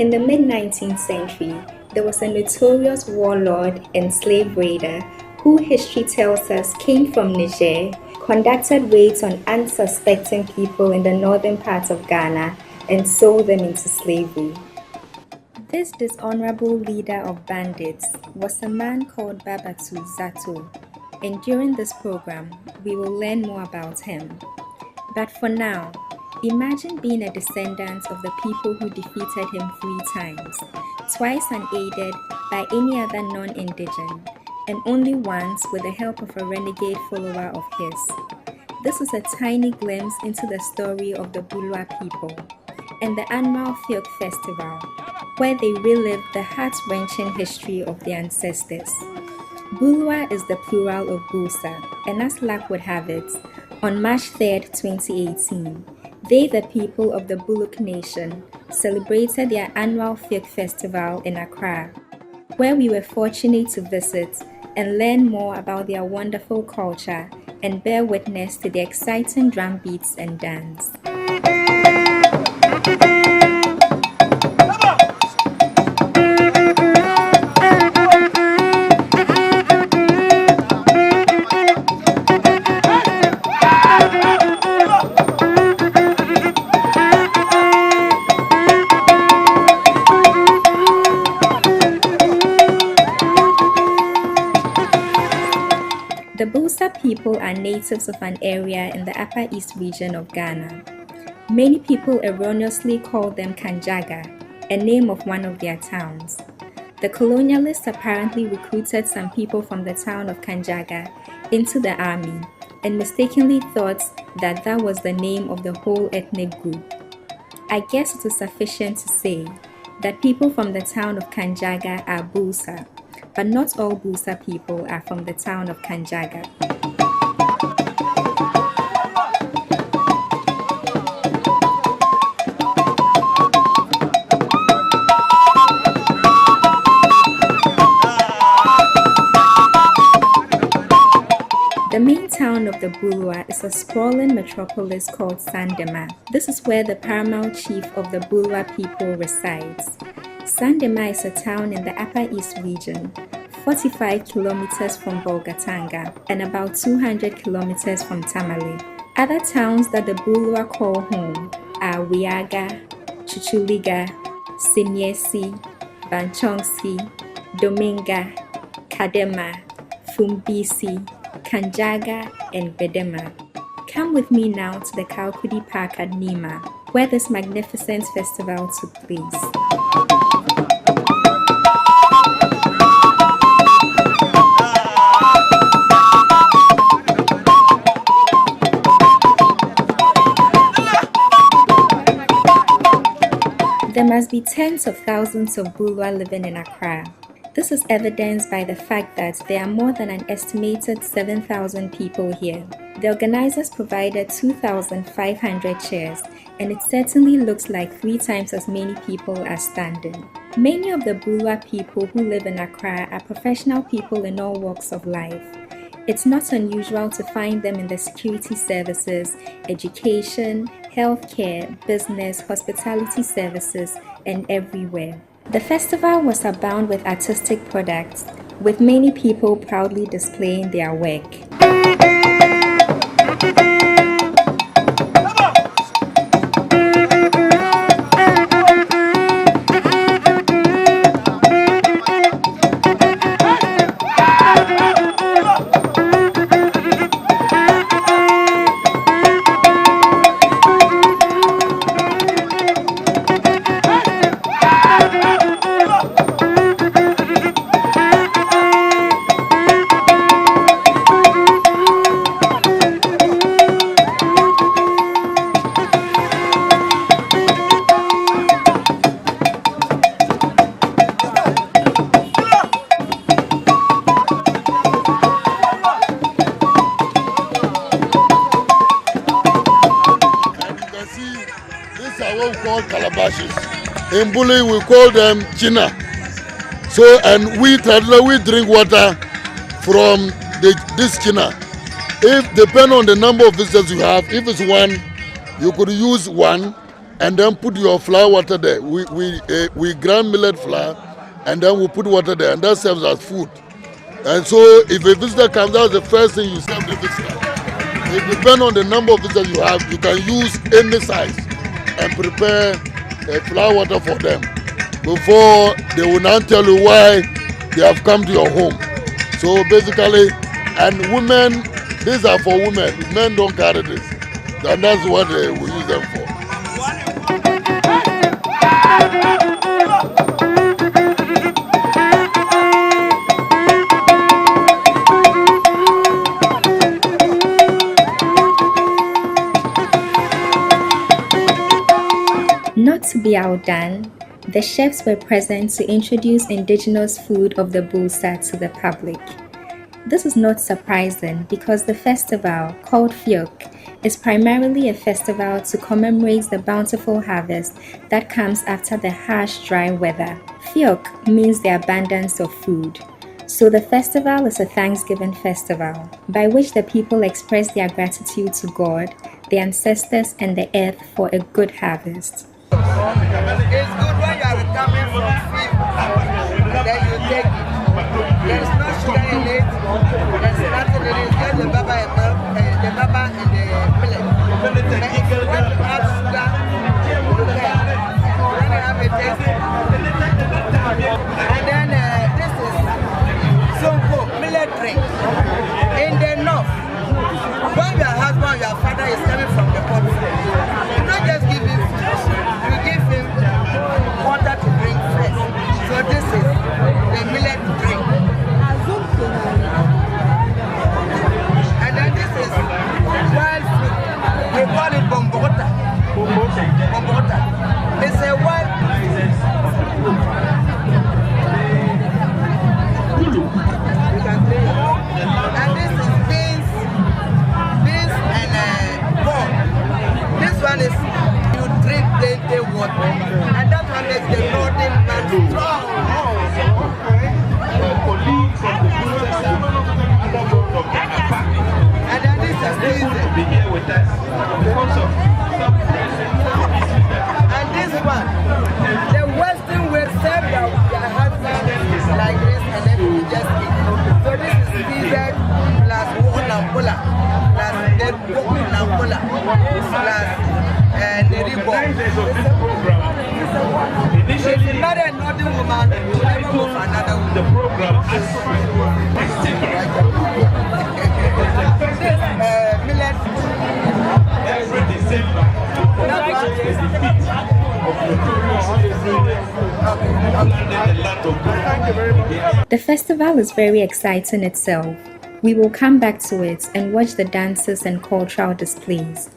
In the mid-19th century, there was a notorious warlord and slave raider who history tells us came from Niger, conducted raids on unsuspecting people in the northern part of Ghana, and sold them into slavery. This dishonorable leader of bandits was a man called Babatu Zato, and during this program, we will learn more about him. But for now, imagine being a descendant of the people who defeated him 3 times, twice unaided by any other non-indigene, and only once with the help of a renegade follower of his. This is a tiny glimpse into the story of the Bulwa people and the annual Feok Festival, where they relive the heart-wrenching history of their ancestors. Bulwa is the plural of Builsa, and as luck would have it, on March 3rd, 2018, they, the people of the Buluk Nation, celebrated their annual Feok Festival in Accra, where we were fortunate to visit and learn more about their wonderful culture and bear witness to the exciting drum beats and dance. The Builsa people are natives of an area in the Upper East region of Ghana. Many people erroneously call them Kanjaga, a name of one of their towns. The colonialists apparently recruited some people from the town of Kanjaga into the army and mistakenly thought that that was the name of the whole ethnic group. I guess it is sufficient to say that people from the town of Kanjaga are Builsa, but not all Builsa people are from the town of Kanjaga. The main town of the Bulwa is a sprawling metropolis called Sandema. This is where the paramount chief of the Bulwa people resides. Sandema is a town in the Upper East region, 45 kilometers from Bolgatanga and about 200 kilometers from Tamale. Other towns that the Bulwa call home are Wiaga, Chuchuliga, Simiesi, Banchongsi, Dominga, Kadema, Fumbisi, Kanjaga, and Bedema. Come with me now to the Kawokudi Park at Nima, where this magnificent festival took place. There must be tens of thousands of Bulwa living in Accra. This is evidenced by the fact that there are more than an estimated 7,000 people here. The organizers provided 2,500 chairs, and it certainly looks like 3 times as many people are standing. Many of the Bulwa people who live in Accra are professional people in all walks of life. It's not unusual to find them in the security services, education, healthcare, business, hospitality services, and everywhere. The festival was abound with artistic products, with many people proudly displaying their work. Calabashes. In Buli, we call them China. So, and we drink water from this China. If depend on the number of visitors you have, if it's 1, you could use 1, and then put your flour water there. We grind millet flour, and then we put water there, and that serves as food. And so if a visitor comes, that's the first thing you serve the visitor. It depends on the number of visitors you have. You can use any size and prepare flour water for them before they will now tell you why they have come to your home. So basically, and women, these are for women. Men don't carry this. And that's what we use them for. Not to be outdone, the chefs were present to introduce indigenous food of the Builsa to the public. This is not surprising because the festival, called Feok, is primarily a festival to commemorate the bountiful harvest that comes after the harsh dry weather. Feok means the abundance of food. So the festival is a Thanksgiving festival by which the people express their gratitude to God, the ancestors, and the earth for a good harvest. It's good when you are recovering from fever, then you take it. There's no sugar in it, there's nothing in it, just the baba and the millet. But if you want to add sugar, you can. When you have a taste. And then this is Zonko millet drink. In the north, when your husband or your father is coming from the country, you don't just give him you give him water to drink first. So this is the millet drink. And then this is wild fruit. We call it bombota. Bombota. It's a wild you can drink. And this is beans and corn. This one is you drink the water, and that one makes the northern man strong. And then this is season. And this one, the Western will serve your husband like this, and then you just eat. So this is season plus nampola, plus the nampola, plus the ribbon. Initially, if not a northern woman, you never go for another woman. The program has this millet every December. The festival is very exciting itself. We will come back to it and watch the dances and cultural displays.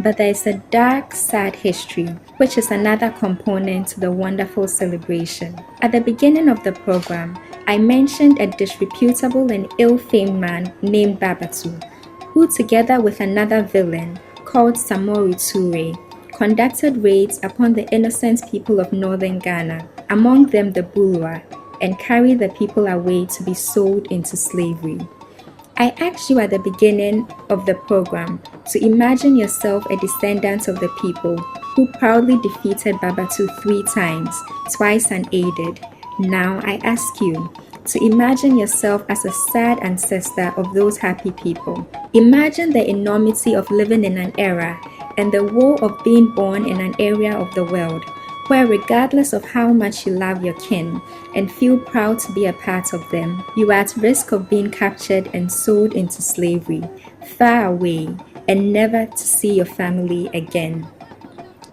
But there is a dark, sad history, which is another component to the wonderful celebration. At the beginning of the program, I mentioned a disreputable and ill-famed man named Babatu, who together with another villain called Samori Ture, conducted raids upon the innocent people of northern Ghana, among them the Bulwa, and carried the people away to be sold into slavery. I asked you at the beginning of the program to imagine yourself a descendant of the people who proudly defeated Babatu 3 times, twice unaided. Now I ask you to imagine yourself as a sad ancestor of those happy people. Imagine the enormity of living in an era and the woe of being born in an area of the world where regardless of how much you love your kin and feel proud to be a part of them, you are at risk of being captured and sold into slavery, far away, and never to see your family again.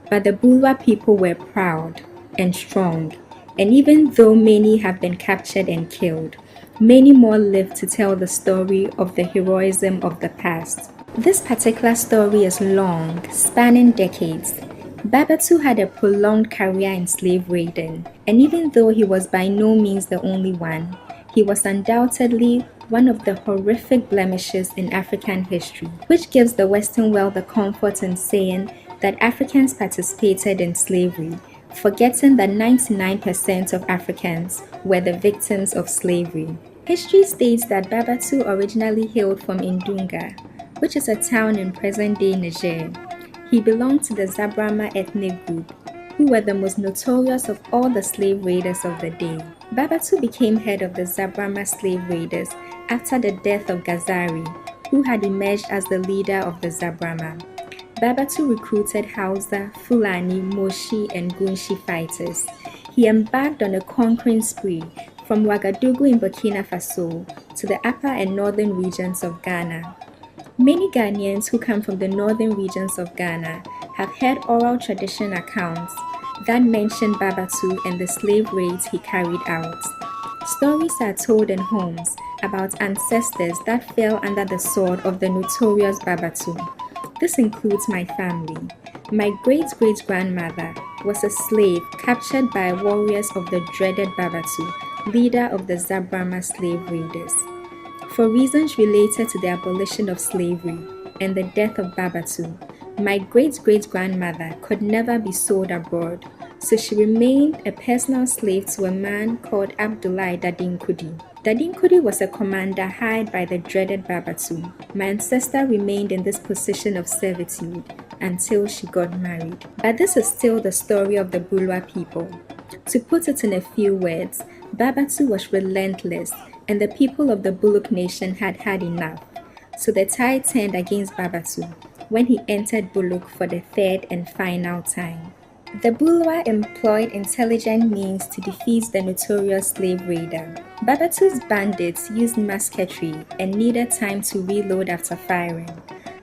But the Bulwa people were proud and strong, and even though many have been captured and killed, many more live to tell the story of the heroism of the past. This particular story is long, spanning decades. Babatu had a prolonged career in slave raiding, and even though he was by no means the only one, he was undoubtedly one of the horrific blemishes in African history, which gives the Western world the comfort in saying that Africans participated in slavery, forgetting that 99% of Africans were the victims of slavery. History states that Babatu originally hailed from Indunga, which is a town in present-day Niger. He belonged to the Zabrama ethnic group, who were the most notorious of all the slave raiders of the day. Babatu became head of the Zabrama slave raiders after the death of Gazari, who had emerged as the leader of the Zabrama. Babatu recruited Hausa, Fulani, Moshi, and Gunshi fighters. He embarked on a conquering spree from Ouagadougou in Burkina Faso to the upper and northern regions of Ghana. Many Ghanaians who come from the northern regions of Ghana have heard oral tradition accounts that mention Babatu and the slave raids he carried out. Stories are told in homes about ancestors that fell under the sword of the notorious Babatu. This includes my family. My great-great-grandmother was a slave captured by warriors of the dreaded Babatu, leader of the Zabrama slave raiders. For reasons related to the abolition of slavery and the death of Babatu, my great-great-grandmother could never be sold abroad, so she remained a personal slave to a man called Abdoulaye Dadinkudi. Dadinkudi was a commander hired by the dreaded Babatu. My ancestor remained in this position of servitude until she got married. But this is still the story of the Bulwa people. To put it in a few words, Babatu was relentless, and the people of the Buluk nation had had enough. So the tide turned against Babatu when he entered Buluk for the third and final time. The Bulwa employed intelligent means to defeat the notorious slave raider. Babatu's bandits used musketry and needed time to reload after firing,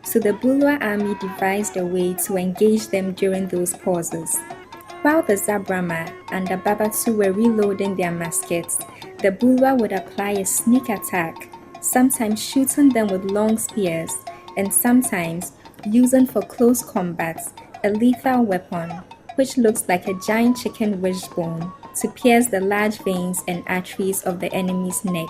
so the Bulwa army devised a way to engage them during those pauses. While the Zabrama and the Babatu were reloading their muskets, the Bulwa would apply a sneak attack, sometimes shooting them with long spears, and sometimes using for close combat a lethal weapon, which looks like a giant chicken wishbone, to pierce the large veins and arteries of the enemy's neck.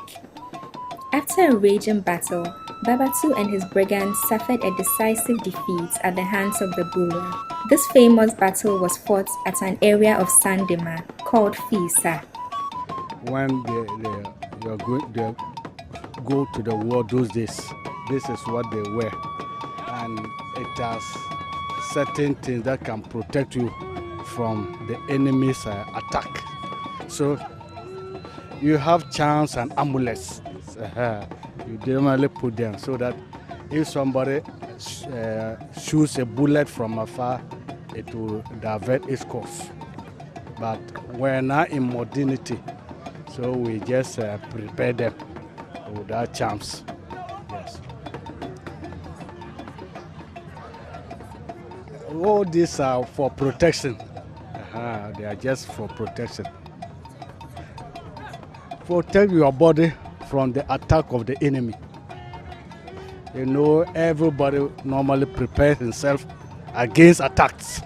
After a raging battle, Babatu and his brigands suffered a decisive defeat at the hands of the Bulwa. This famous battle was fought at an area of Sandema called Builsa. When they go to the war those days, this is what they wear. And it has certain things that can protect you from the enemy's attack. So you have charms and amulets. You generally put them so that if somebody shoots a bullet from afar, it will divert its course. But we're now in modernity, so we just prepare them with our charms. Yes. All these are for protection. They are just for protection. Protect your body from the attack of the enemy. You know, everybody normally prepares himself against attacks.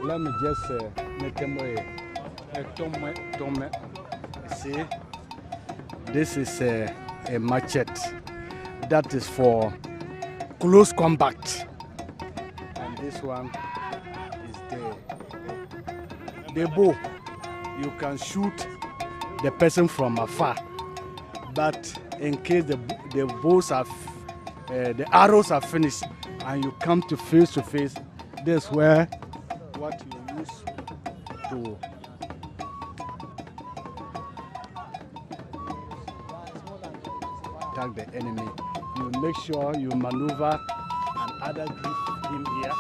Let me just make a see, this is a machete that is for close combat, and this one is the bow. You can shoot the person from afar, but in case the bows are the arrows are finished and you come to face, this is where what you use to attack the enemy. You make sure you maneuver and either give him here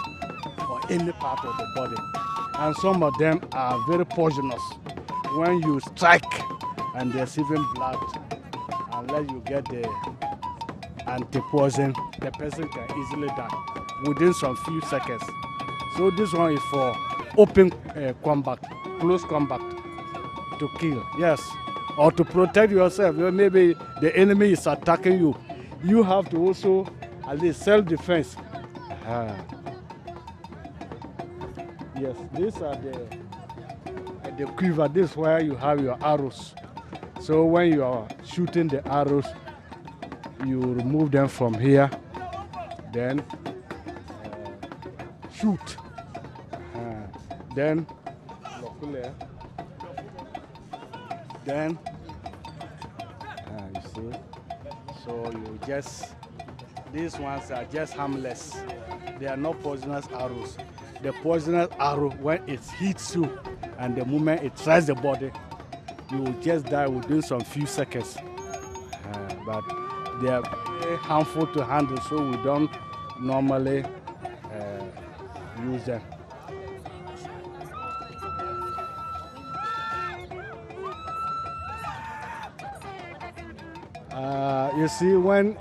or any part of the body. And some of them are very poisonous. When you strike and there's even blood, unless you get the anti-poison, the person can easily die within some few seconds. So this one is for open combat, close combat, to kill, yes. Or to protect yourself. Maybe the enemy is attacking you. You have to also, at least self-defense. Yes, these are the quiver. This is where you have your arrows. So when you are shooting the arrows, you remove them from here. then shoot, then then you see, so you just, these ones are just harmless. They are not poisonous arrows. The poisonous arrow, when it hits you and the moment it strikes the body, you will just die within some few seconds. But they are very harmful to handle, so we don't normally use them. You see, when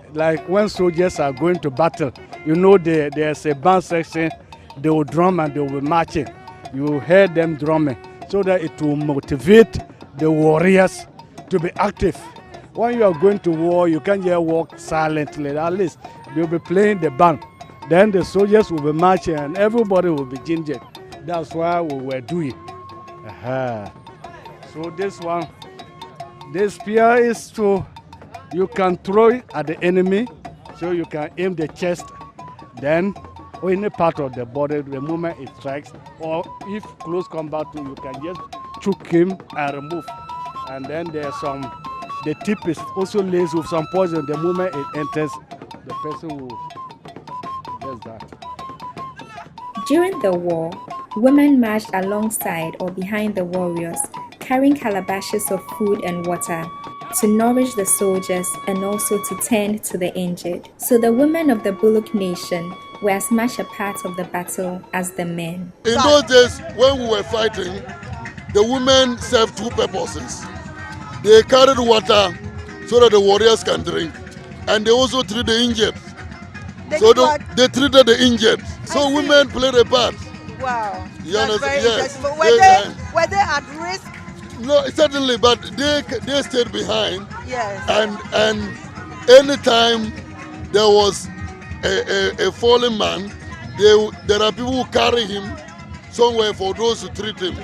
soldiers are going to battle, you know there's a band section, they will drum and they will be marching. You hear them drumming so that it will motivate the warriors to be active. When you are going to war, you can't just walk silently. At least they'll be playing the band. Then the soldiers will be marching and everybody will be gingered. That's why we were doing. So this one, this spear is to, you can throw it at the enemy, so you can aim the chest, then or any part of the body the moment it strikes, or if close combat, you can just choke him and remove. And then there's some, the tip is also laced with some poison. The moment it enters, the person will just die. During the war, women marched alongside or behind the warriors, carrying calabashes of food and water to nourish the soldiers and also to tend to the injured. So the women of the Bullock Nation were as much a part of the battle as the men. In those days, when we were fighting, the women served two purposes. They carried water so that the warriors can drink, and they also treated the injured. They treated the injured. So women played a part. Wow. You understand? Yes. Were they at risk? No, certainly, but they stayed behind. Yes. And anytime there was a fallen man, there are people who carry him somewhere for those who treat him.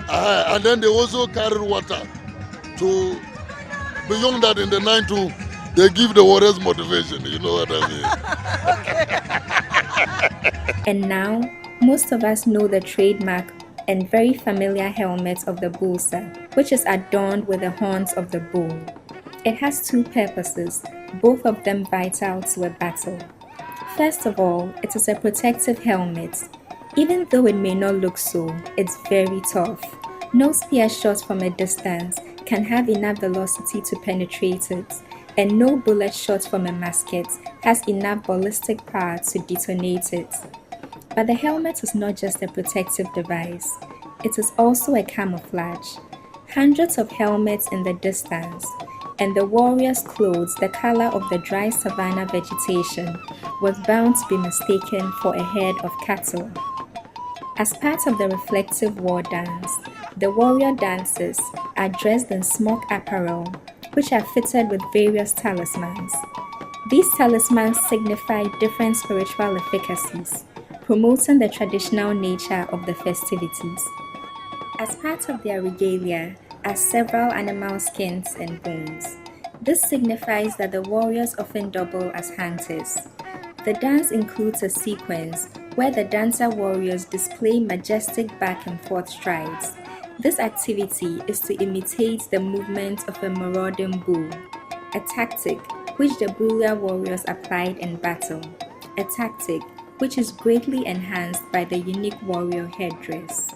And then they also carry water to, beyond that in the night too, they give the warriors motivation, you know what I mean? And now, most of us know the trademark and very familiar helmet of the Builsa, which is adorned with the horns of the bull. It has two purposes, both of them vital to a battle. First of all, it is a protective helmet. Even though it may not look so, it's very tough. No spear shot from a distance can have enough velocity to penetrate it, and no bullet shot from a musket has enough ballistic power to detonate it. But the helmet is not just a protective device, it is also a camouflage. Hundreds of helmets in the distance, and the warrior's clothes, the color of the dry savanna vegetation, was bound to be mistaken for a herd of cattle. As part of the reflective war dance, the warrior dancers are dressed in smock apparel, which are fitted with various talismans. These talismans signify different spiritual efficacies, promoting the traditional nature of the festivities. As part of their regalia are several animal skins and bones. This signifies that the warriors often double as hunters. The dance includes a sequence where the dancer warriors display majestic back and forth strides. This activity is to imitate the movement of a marauding bull, a tactic which the Bula warriors applied in battle, a tactic which is greatly enhanced by the unique warrior headdress.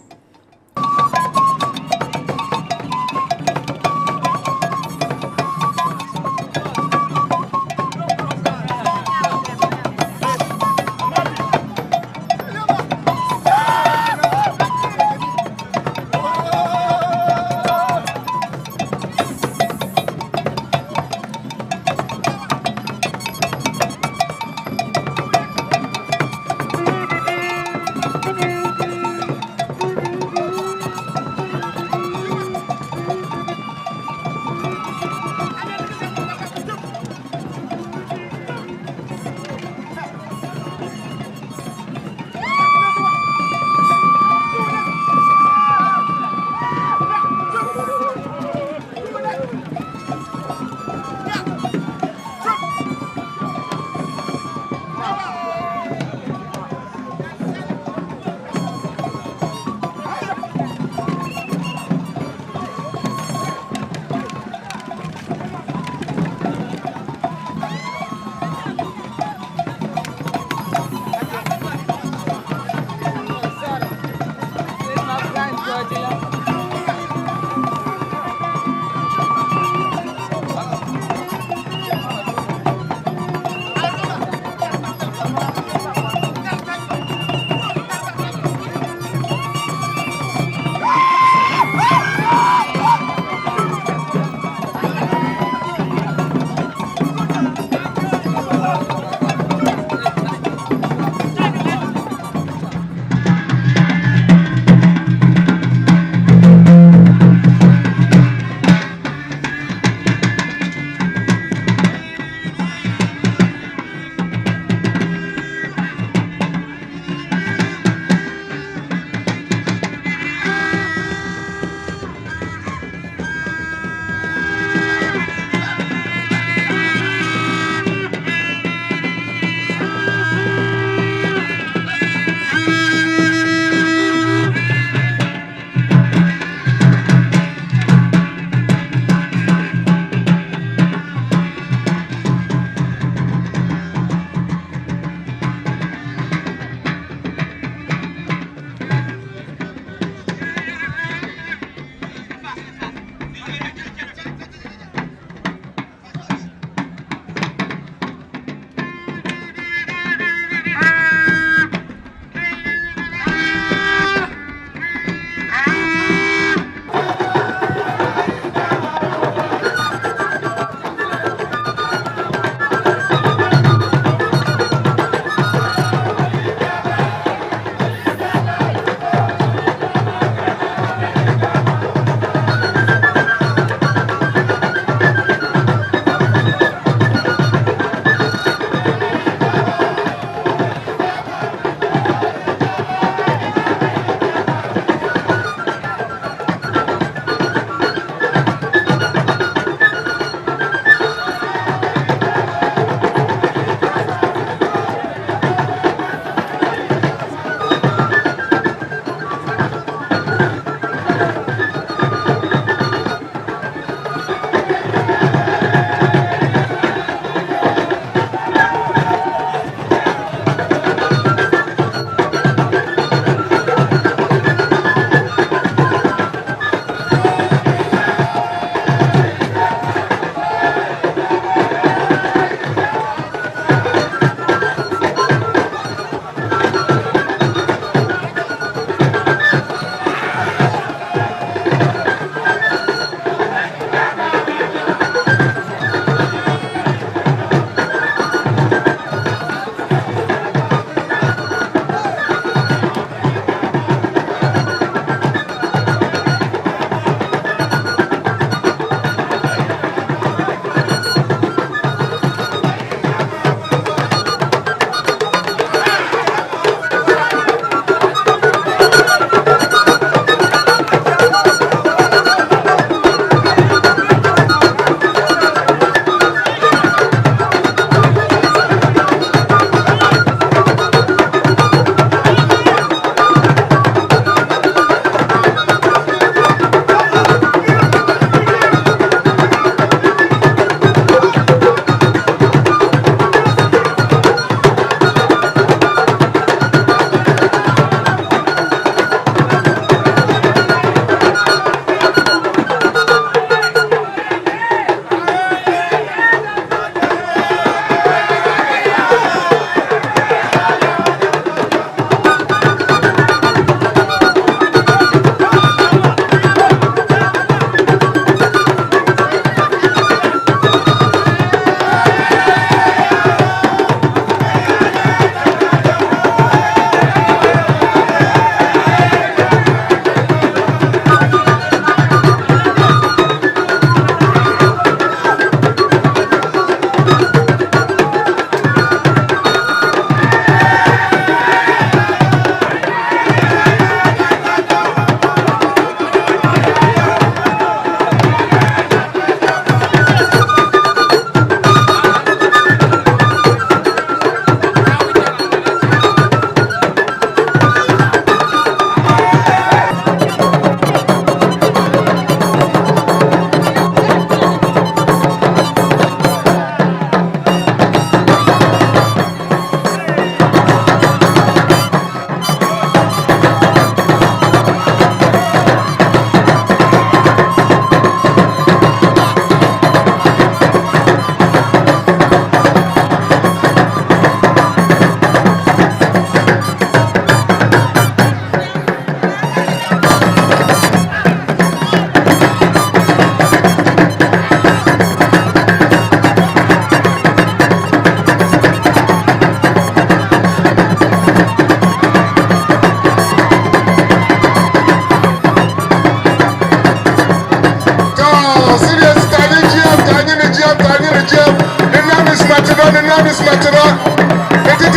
the name is Matera.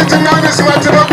The name is Matera.